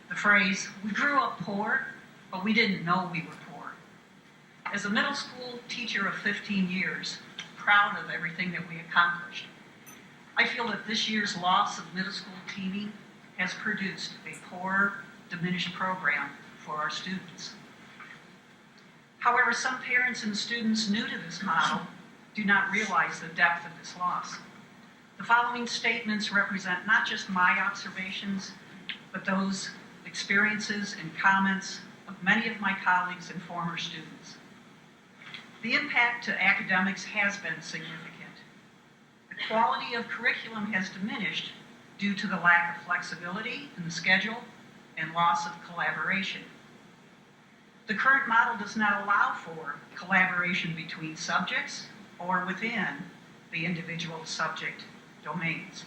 The phrase, "we grew up poor, but we didn't know we were poor." As a middle school teacher of 15 years, proud of everything that we accomplished, I feel that this year's loss of middle school teaming has produced a poor, diminished program for our students. However, some parents and students new to this model do not realize the depth of this loss. The following statements represent not just my observations, but those experiences and comments of many of my colleagues and former students. The impact to academics has been significant. The quality of curriculum has diminished due to the lack of flexibility in the schedule and loss of collaboration. The current model does not allow for collaboration between subjects or within the individual subject domains.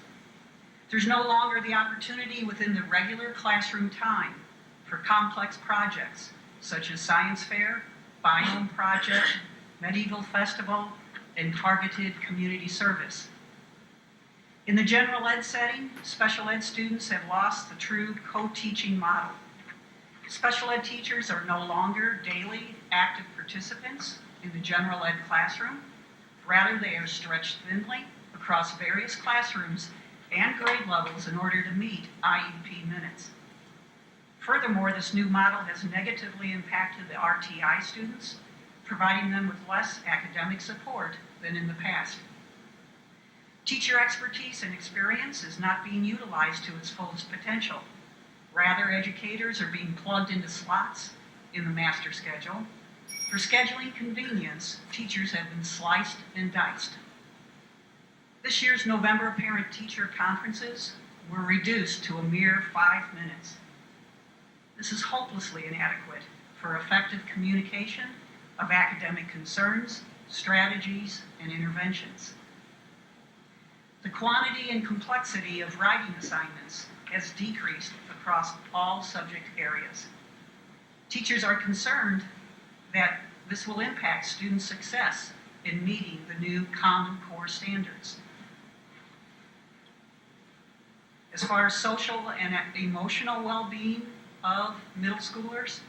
There's no longer the opportunity within the regular classroom time for complex projects such as science fair, biome project, medieval festival, and targeted community service. In the general ed setting, special ed students have lost the true co-teaching model. Special ed teachers are no longer daily active participants in the general ed classroom. Rather, they are stretched thinly across various classrooms and grade levels in order to meet IEP minutes. Furthermore, this new model has negatively impacted the RTI students, providing them with less academic support than in the past. Teacher expertise and experience is not being utilized to its fullest potential. Rather, educators are being plugged into slots in the master schedule. For scheduling convenience, teachers have been sliced and diced. This year's November parent-teacher conferences were reduced to a mere 5 minutes. This is hopelessly inadequate for effective communication of academic concerns, strategies, and interventions. The quantity and complexity of writing assignments has decreased across all subject areas. Teachers are concerned that this will impact student success in meeting the new Common Core standards. As far as social and emotional well-being of middle schoolers,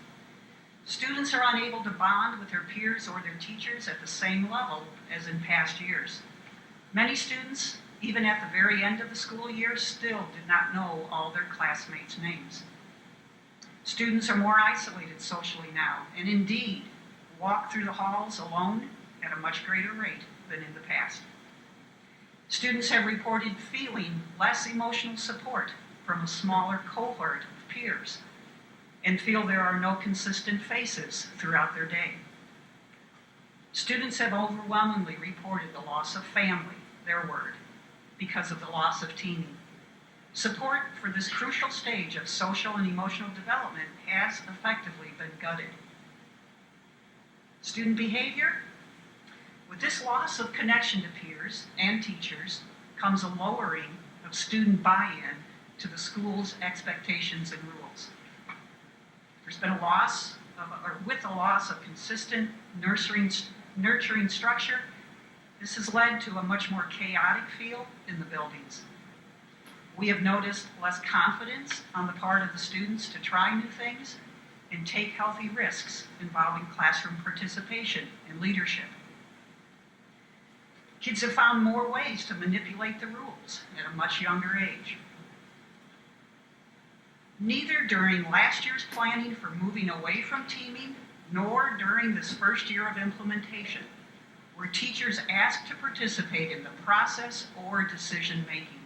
students are unable to bond with their peers or their teachers at the same level as in past years. Many students, even at the very end of the school year, still did not know all their classmates' names. Students are more isolated socially now, and indeed walk through the halls alone at a much greater rate than in the past. Students have reported feeling less emotional support from a smaller cohort of peers and feel there are no consistent faces throughout their day. Students have overwhelmingly reported the loss of family, their word, because of the loss of teaming. Support for this crucial stage of social and emotional development has effectively been gutted. Student behavior? With this loss of connection to peers and teachers comes a lowering of student buy-in to the school's expectations and rules. There's been with the loss of consistent nurturing structure, this has led to a much more chaotic feel in the buildings. We have noticed less confidence on the part of the students to try new things and take healthy risks involving classroom participation and leadership. Kids have found more ways to manipulate the rules at a much younger age. Neither during last year's planning for moving away from teaming, nor during this first year of implementation, were teachers asked to participate in the process or decision-making.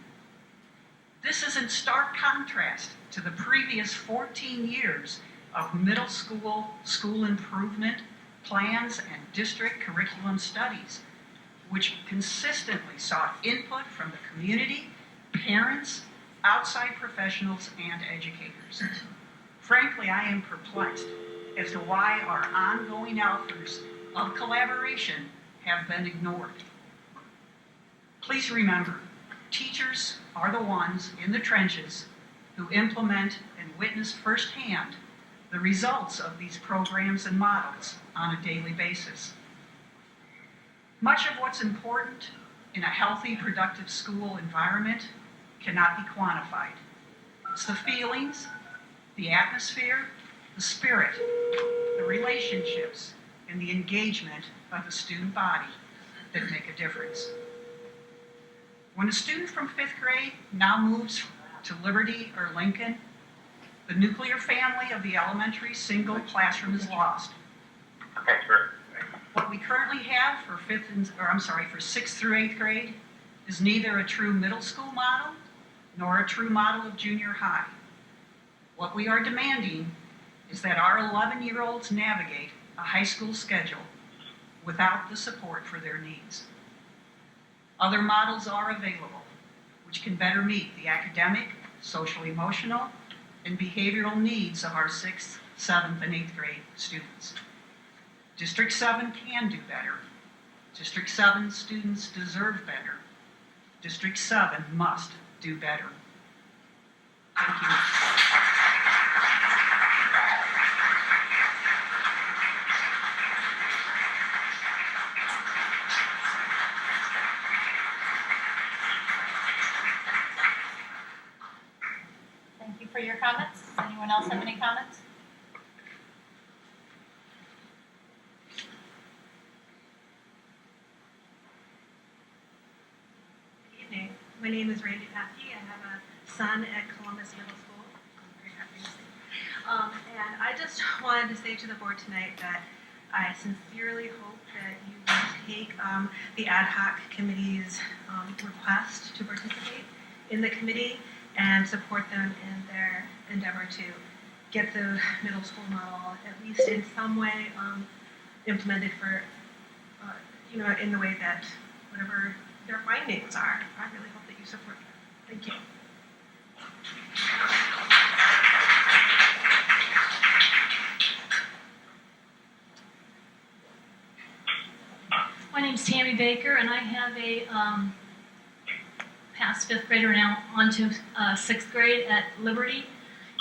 This is in stark contrast to the previous 14 years of middle school improvement plans and district curriculum studies, which consistently sought input from the community, parents, outside professionals, and educators. Frankly, I am perplexed as to why our ongoing offers of collaboration have been ignored. Please remember, teachers are the ones in the trenches who implement and witness firsthand the results of these programs and models on a daily basis. Much of what's important in a healthy, productive school environment cannot be quantified. It's the feelings, the atmosphere, the spirit, the relationships, and the engagement of the student body that make a difference. When a student from 5th grade now moves to Liberty or Lincoln, the nuclear family of the elementary single classroom is lost. Okay, sure. What we currently have for 6th through 8th grade is neither a true middle school model nor a true model of junior high. What we are demanding is that our 11-year-olds navigate a high school schedule without the support for their needs. Other models are available, which can better meet the academic, social-emotional, and behavioral needs of our 6th, 7th, and 8th grade students. District 7 can do better. District 7 students deserve better. District 7 must do better. Thank you. Thank you for your comments. Does anyone else have any comments? Good evening. My name is Randy Paffey. I have a son at Columbus Middle School. I'm very happy to see. And I just wanted to say to the board tonight that I sincerely hope that you will take the ad hoc committee's request to participate in the committee and support them in their endeavor to get the middle school model, at least in some way, implemented for, in the way that whatever their findings are. I really hope that you support that. Thank you. My name's Tammy Baker, and I have a past 5th grader now on to 6th grade at Liberty.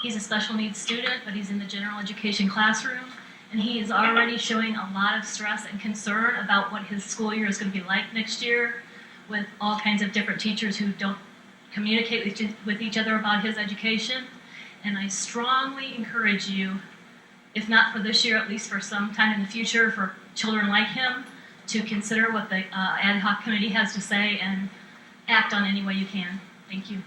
He's a special needs student, but he's in the general education classroom, and he is already showing a lot of stress and concern about what his school year is going to be like next year, with all kinds of different teachers who don't communicate with each other about his education. And I strongly encourage you, if not for this year, at least for some time in the future, for children like him, to consider what the ad hoc committee has to say and act on any way you can. Thank you.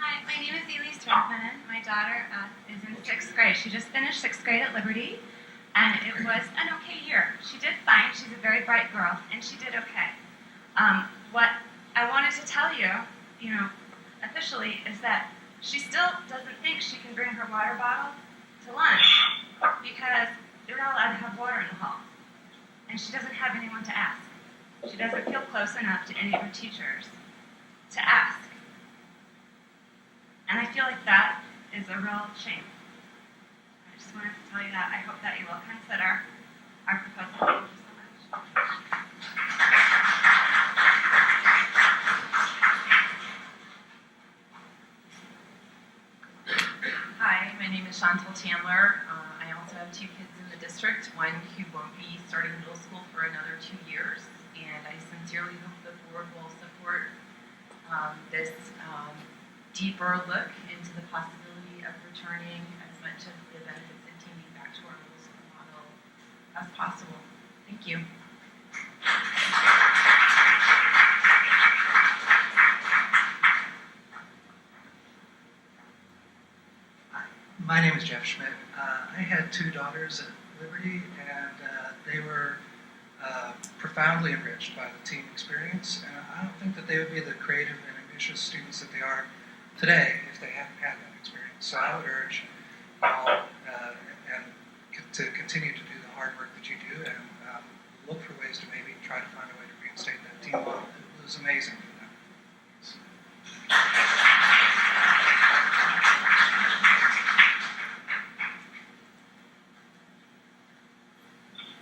Hi, my name is Elise Raffman. My daughter is in 6th grade. She just finished 6th grade at Liberty, and it was an okay year. She did fine. She's a very bright girl, and she did okay. What I wanted to tell you, officially, is that she still doesn't think she can bring her water bottle to lunch because they're not allowed to have water in the hall. And she doesn't have anyone to ask. She doesn't feel close enough to any of her teachers to ask. And I feel like that is a real shame. I just wanted to tell you that. I hope that you will consider our proposal. Thank you so much. Hi, my name is Chantal Chandler. I also have 2 kids in the district, one who won't be starting middle school for another 2 years, and I sincerely hope the board will support this deeper look into the possibility of returning as much of the benefits and teaming back to our middle school model as possible. Thank you. My name is Jeff Schmidt. I had 2 daughters at Liberty, and they were profoundly enriched by the team experience. And I don't think that they would be the creative and ambitious students that they are today if they hadn't had that experience. So I would urge you all to continue to do the hard work that you do, and look for ways to maybe try to find a way to reinstate that team model. It was amazing for them.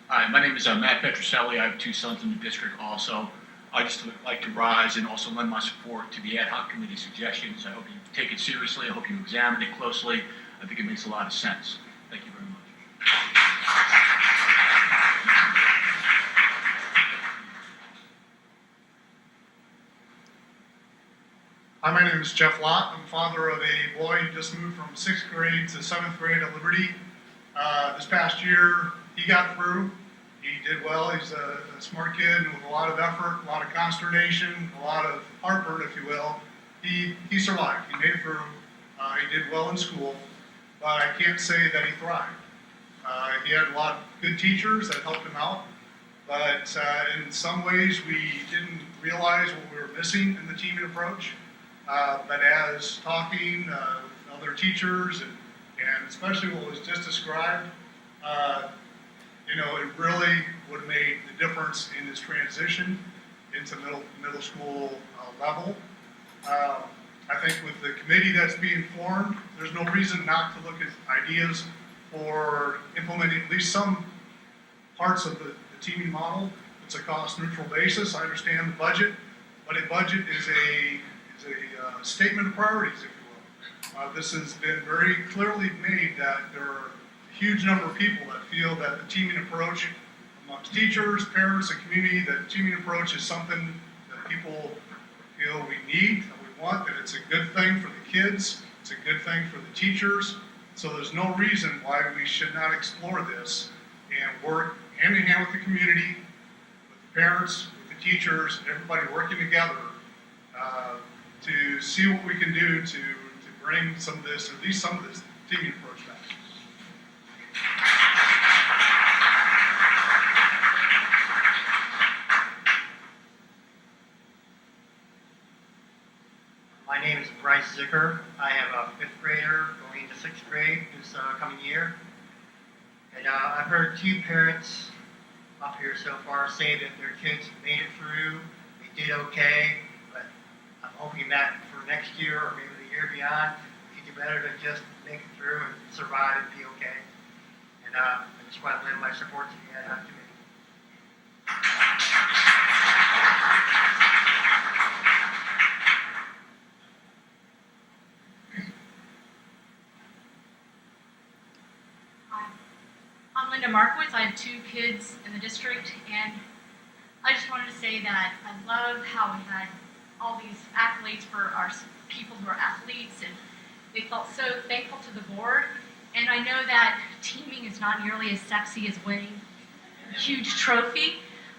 Hi, my name is Matt Petroselli. I have 2 sons in the district also. I just would like to rise and also lend my support to the ad hoc committee suggestions. I hope you take it seriously. I hope you examine it closely. I think it makes a lot of sense. Thank you very much. Hi, my name is Jeff Lott. I'm father of a boy who just moved from 6th grade to 7th grade at Liberty. This past year, he got through. He did well. He's a smart kid with a lot of effort, a lot of consternation, a lot of heartburn, if you will. He survived. He made it through. He did well in school, but I can't say that he thrived. He had a lot of good teachers that helped him out, but in some ways we didn't realize what we were missing in the teaming approach. But as talking with other teachers and especially what was just described, it really would have made the difference in his transition into middle school level. I think with the committee that's being formed, there's no reason not to look at ideas for implementing at least some parts of the teaming model. It's a cost-neutral basis. I understand the budget, but a budget is a statement of priorities, if you will. This has been very clearly made that there are a huge number of people that feel that the teaming approach amongst teachers, parents, and community, that teaming approach is something that people feel we need, that we want, that it's a good thing for the kids, it's a good thing for the teachers. So there's no reason why we should not explore this and work hand in hand with the community, with the parents, with the teachers, and everybody working together to see what we can do to bring some of this, or at least some of this teaming approach back. My name is Bryce Zicker. I have a 5th grader going into 6th grade this coming year. And I've heard 2 parents up here so far say that their kids made it through, they did okay, but I'm hoping that for next year or maybe the year beyond, you do better than just make it through and survive and be okay. And I just want to lend my support to the ad hoc committee. I'm Linda Markowitz. I have 2 kids in the district, and I just wanted to say that I love how we had all these accolades for our people who are athletes, and they felt so thankful to the board. And I know that teaming is not nearly as sexy as winning a huge trophy,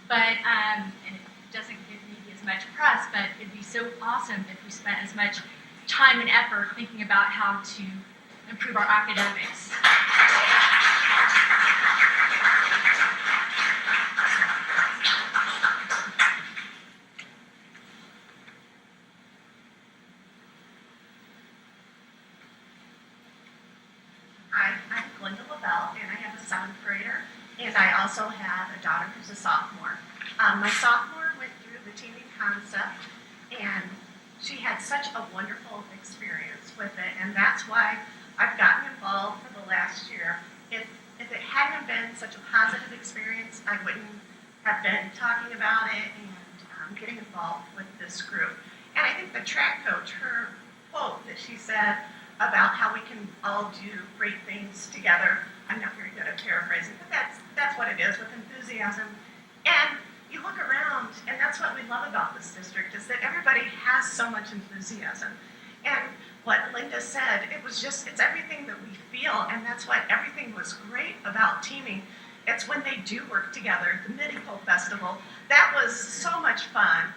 but and it doesn't give maybe as much press, but it'd be so awesome if we spent as much time and effort thinking about how to improve our academics. I'm Glenda LaBelle, and I have a 7th grader, and I also have a daughter who's a sophomore. My sophomore went through the teaming concept, and she had such a wonderful experience with it, and that's why I've gotten involved for the last year. If it hadn't been such a positive experience, I wouldn't have been talking about it and getting involved with this group. And I think the track coach, her quote that she said about how we can all do great things together, I'm not very good at paraphrasing, but that's what it is, with enthusiasm. And you look around, and that's what we love about this district, is that everybody has so much enthusiasm. And what Linda said, it's everything that we feel, and that's what everything was great about teaming. It's when they do work together. The Medieval Festival, that was so much fun.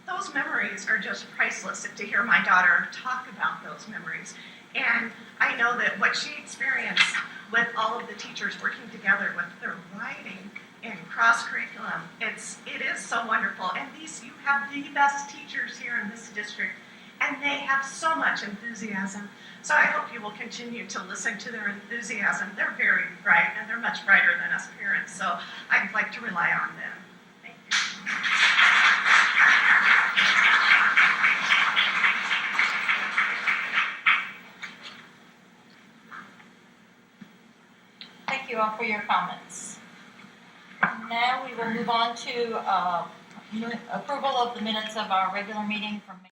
Those memories are just priceless, to hear my daughter talk about those memories. And I know that what she experienced with all of the teachers working together with their writing and cross-curriculum, it is so wonderful. And you have the best teachers here in this district, and they have so much enthusiasm. So I hope you will continue to listen to their enthusiasm. They're very bright, and they're much brighter than us parents, so I'd like to rely on them. Thank you. Thank you all for your comments. Now we will move on to approval of the minutes of our regular meeting from May